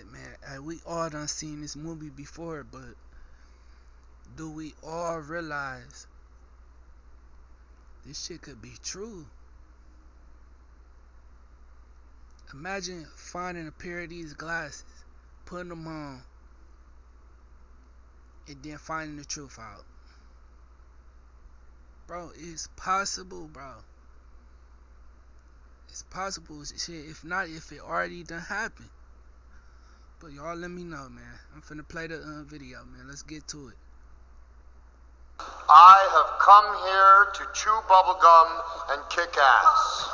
like, man, we all done seen this movie before, but do we all realize this shit could be true? Imagine finding a pair of these glasses, putting them on, and then finding the truth out. Bro, it's possible, bro. It's possible, shit. If not, if it already done happened. But y'all let me know, man. I'm finna play the video, man. Let's get to it. I have come here to chew bubblegum and kick ass.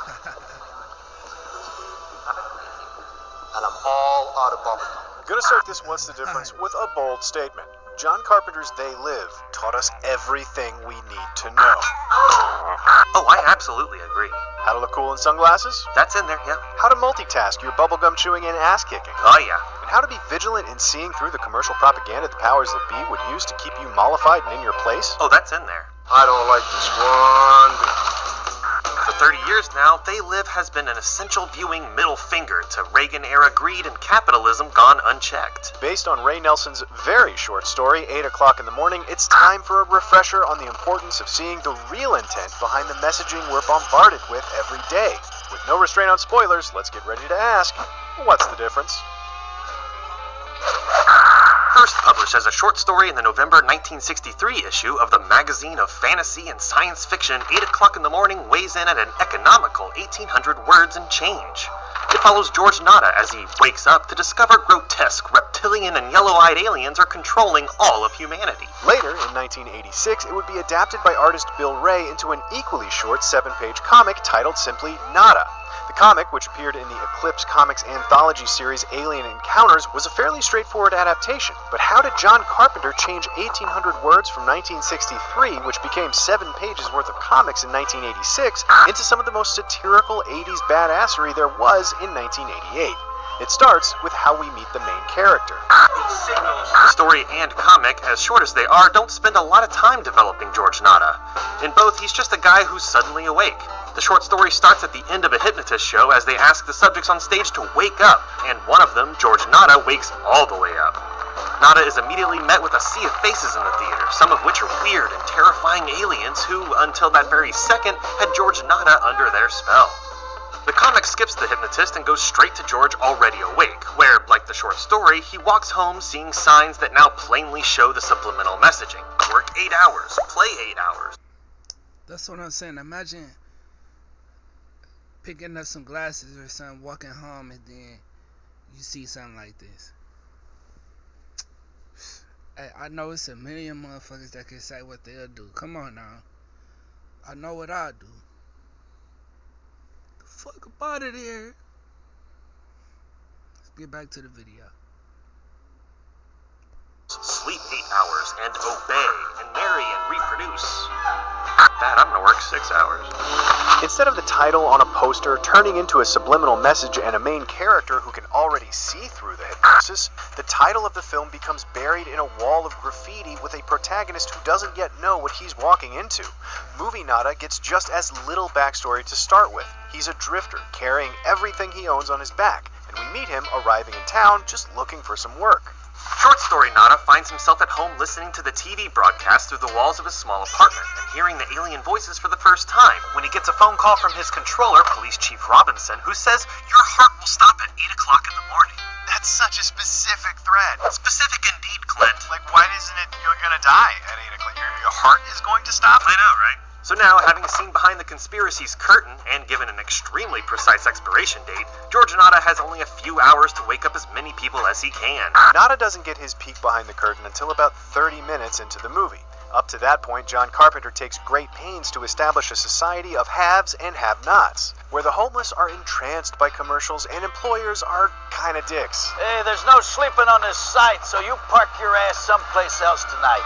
And I'm all out of bubblegum. Gonna start this What's the Difference with a bold statement. John Carpenter's They Live taught us everything we need to know. Oh, I absolutely agree. How to look cool in sunglasses? That's in there, yeah. How to multitask your bubblegum chewing and ass kicking. Oh, yeah. And how to be vigilant in seeing through the commercial propaganda the powers that be would use to keep you mollified and in your place. Oh, that's in there. I don't like this one bit. For 30 years now, They Live has been an essential viewing middle finger to Reagan-era greed and capitalism gone unchecked. Based on Ray Nelson's very short story, 8 o'clock in the morning, it's time for a refresher on the importance of seeing the real intent behind the messaging we're bombarded with every day. With no restraint on spoilers, let's get ready to ask, what's the difference? First published as a short story in the November 1963 issue of the magazine of fantasy and science fiction, 8 o'clock in the morning weighs in at an economical 1,800 words and change. It follows George Nada as he wakes up to discover grotesque reptilian and yellow-eyed aliens are controlling all of humanity. Later, in 1986, it would be adapted by artist Bill Ray into an equally short 7-page comic titled simply Nada. The comic, which appeared in the Eclipse Comics anthology series Alien Encounters, was a fairly straightforward adaptation. But how did John Carpenter change 1,800 words from 1963, which became 7 pages worth of comics in 1986, into some of the most satirical 80s badassery there was in 1988? It starts with how we meet the main character. The story and comic, as short as they are, don't spend a lot of time developing George Nada. In both, he's just a guy who's suddenly awake. The short story starts at the end of a hypnotist show as they ask the subjects on stage to wake up, and one of them, George Nada, wakes all the way up. Nada is immediately met with a sea of faces in the theater, some of which are weird and terrifying aliens who, until that very second, had George Nada under their spell. The comic skips the hypnotist and goes straight to George already awake, where, like the short story, he walks home seeing signs that now plainly show the subliminal messaging. Work 8 hours, play 8 hours. That's what I'm saying. Imagine picking up some glasses or something, walking home, and then you see something like this. Hey, I know it's a million motherfuckers that can say what they'll do. Come on now. I know what I'll do. Fuck up out of there. Let's get back to the video. Sleep 8 hours and obey and marry and reproduce. Dad, I'm gonna work 6 hours. Instead of the title on a poster turning into a subliminal message and a main character who can already see through the hypnosis, the title of the film becomes buried in a wall of graffiti with a protagonist who doesn't yet know what he's walking into. Movie Nada gets just as little backstory to start with. He's a drifter, carrying everything he owns on his back, and we meet him arriving in town just looking for some work. Short story Nada finds himself at home listening to the TV broadcast through the walls of his small apartment and hearing the alien voices for the first time when he gets a phone call from his controller, Police Chief Robinson, who says, "Your heart will stop at 8 o'clock in the morning." That's such a specific threat. Specific indeed, Clint. Like, why isn't it you're gonna die at 8 o'clock? Your heart is going to stop? I know, right? So now, having seen behind the conspiracy's curtain and given an extremely precise expiration date, George Nada has only a few hours to wake up as many people as he can. Nada doesn't get his peek behind the curtain until about 30 minutes into the movie. Up to that point, John Carpenter takes great pains to establish a society of haves and have-nots, where the homeless are entranced by commercials and employers are kinda dicks. Hey, there's no sleeping on this site, so you park your ass someplace else tonight.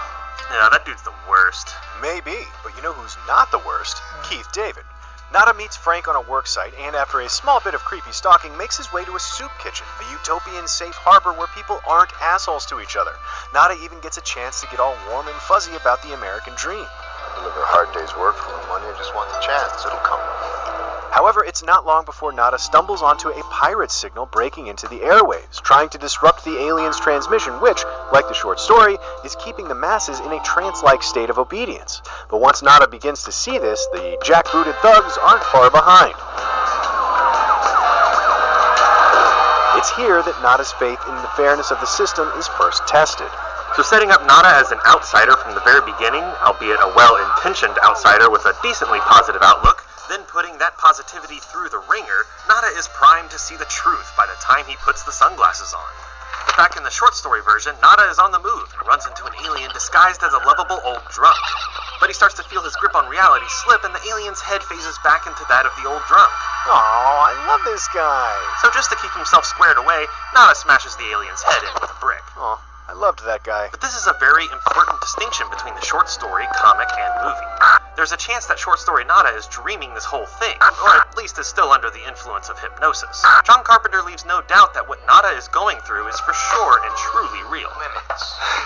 Yeah, that dude's the worst. Maybe, but you know who's not the worst? Keith David. Nada meets Frank on a work site and, after a small bit of creepy stalking, makes his way to a soup kitchen, a utopian safe harbor where people aren't assholes to each other. Nada even gets a chance to get all warm and fuzzy about the American dream. I deliver a hard day's work for the money. I just want the chance. It'll come. However, it's not long before Nada stumbles onto a pirate signal breaking into the airwaves, trying to disrupt the aliens' transmission, which, like the short story, is keeping the masses in a trance-like state of obedience. But once Nada begins to see this, the jackbooted thugs aren't far behind. It's here that Nada's faith in the fairness of the system is first tested. So setting up Nada as an outsider from the very beginning, albeit a well-intentioned outsider with a decently positive outlook, then putting that positivity through the ringer, Nada is primed to see the truth by the time he puts the sunglasses on. Back in the short story version, Nada is on the move and runs into an alien disguised as a lovable old drunk. But he starts to feel his grip on reality slip, and the alien's head phases back into that of the old drunk. Aw, I love this guy. So just to keep himself squared away, Nada smashes the alien's head in with a brick. Aw, I loved that guy. But this is a very important distinction between the short story, comic, and movie. There's a chance that short story Nada is dreaming this whole thing, or at least is still under the influence of hypnosis. John Carpenter leaves no doubt that what Nada is going through is for sure and truly real.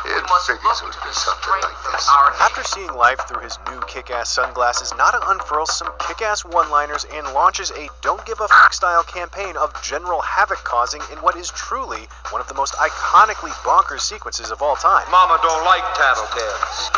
It figures it would be something like this. After seeing life through his new kick-ass sunglasses, Nada unfurls some kick-ass one-liners and launches a don't-give-a-fuck-style campaign of general havoc causing in what is truly one of the most iconically bonkers sequences of all time. Mama don't like tattletales.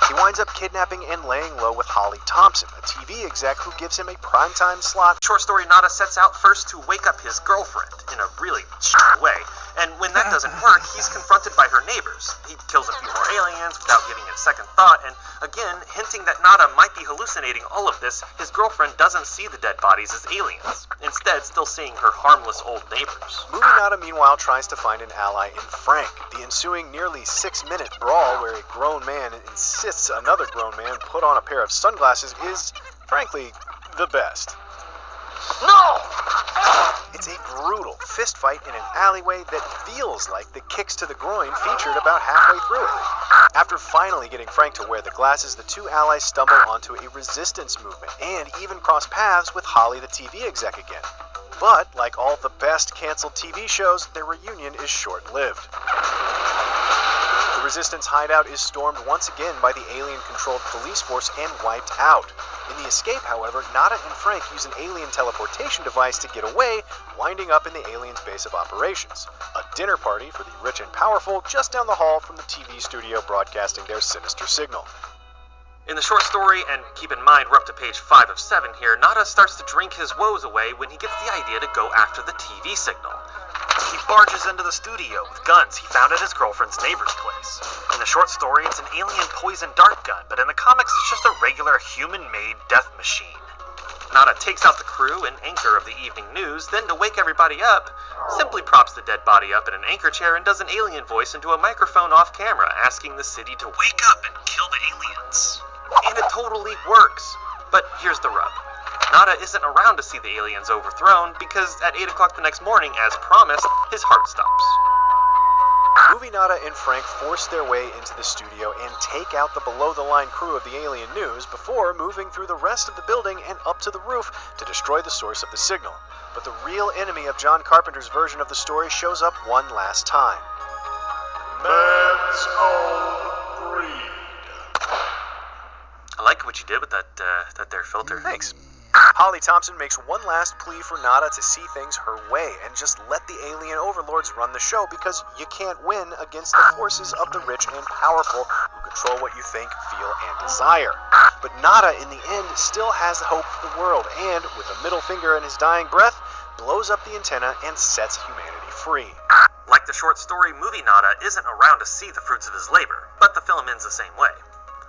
He winds up kidnapping and laying low with Holly Thompson, a TV exec who gives him a primetime slot. Short story Nada sets out first to wake up his girlfriend in a really shitty way, and when that doesn't work, he's confronted by her neighbors. He kills a few more aliens without giving it a second thought, and again, hinting that Nada might be hallucinating all of this, his girlfriend doesn't see the dead bodies as aliens, instead still seeing her harmless old neighbors. Movie Nada, meanwhile, tries to find an ally in Frank. The ensuing nearly 6-minute brawl where a grown man insists another grown man put on a pair of sunglasses is, frankly, the best. No! It's a brutal fist fight in an alleyway that feels like the kicks to the groin featured about halfway through it. After finally getting Frank to wear the glasses, the two allies stumble onto a resistance movement and even cross paths with Holly the TV exec again. But, like all the best canceled TV shows, their reunion is short-lived. The Resistance hideout is stormed once again by the alien-controlled police force and wiped out. In the escape, however, Nada and Frank use an alien teleportation device to get away, winding up in the aliens' base of operations. A dinner party for the rich and powerful just down the hall from the TV studio broadcasting their sinister signal. In the short story, and keep in mind we're up to page 5 of 7 here, Nada starts to drink his woes away when he gets the idea to go after the TV signal. He barges into the studio with guns he found at his girlfriend's neighbor's place. In the short story, it's an alien poison dart gun, but in the comics it's just a regular human-made death machine. Nada takes out the crew and anchor of the evening news, then to wake everybody up, simply props the dead body up in an anchor chair and does an alien voice into a microphone off camera, asking the city to wake up and kill the aliens. And it totally works. But here's the rub. Nada isn't around to see the aliens overthrown because at 8 o'clock the next morning, as promised, his heart stops. Movie Nada and Frank force their way into the studio and take out the below-the-line crew of the alien news before moving through the rest of the building and up to the roof to destroy the source of the signal. But the real enemy of John Carpenter's version of the story shows up one last time. Man's own breed. I like what you did with that there filter. Thanks. Holly Thompson makes one last plea for Nada to see things her way and just let the alien overlords run the show because you can't win against the forces of the rich and powerful who control what you think, feel, and desire. But Nada, in the end, still has hope for the world and, with a middle finger in his dying breath, blows up the antenna and sets humanity free. Like the short story, movie Nada isn't around to see the fruits of his labor, but the film ends the same way.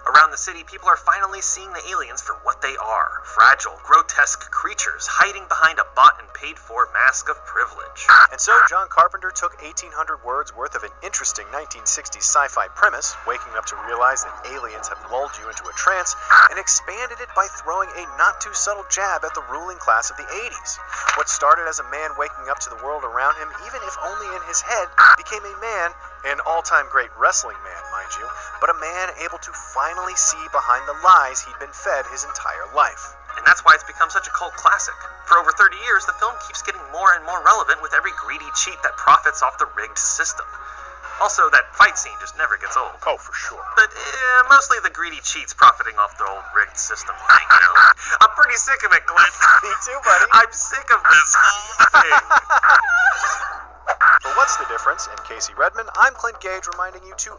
Around the city, people are finally seeing the aliens for what they are. Fragile, grotesque creatures hiding behind a bought and paid-for mask of privilege. And so John Carpenter took 1,800 words worth of an interesting 1960s sci-fi premise, waking up to realize that aliens have lulled you into a trance, and expanded it by throwing a not-too-subtle jab at the ruling class of the 80s. What started as a man waking up to the world around him, even if only in his head, became a man, an all-time great wrestling man, mind you, but a man able to finally see behind the lies he'd been fed his entire life. And that's why it's become such a cult classic. For over 30 years, the film keeps getting more and more relevant with every greedy cheat that profits off the rigged system. Also, that fight scene just never gets old. Oh, for sure. But mostly the greedy cheats profiting off their old rigged system. I'm pretty sick of it, Clint. Me too, buddy. I'm sick of this whole thing. For What's the Difference? And Casey Redman, I'm Clint Gage reminding you to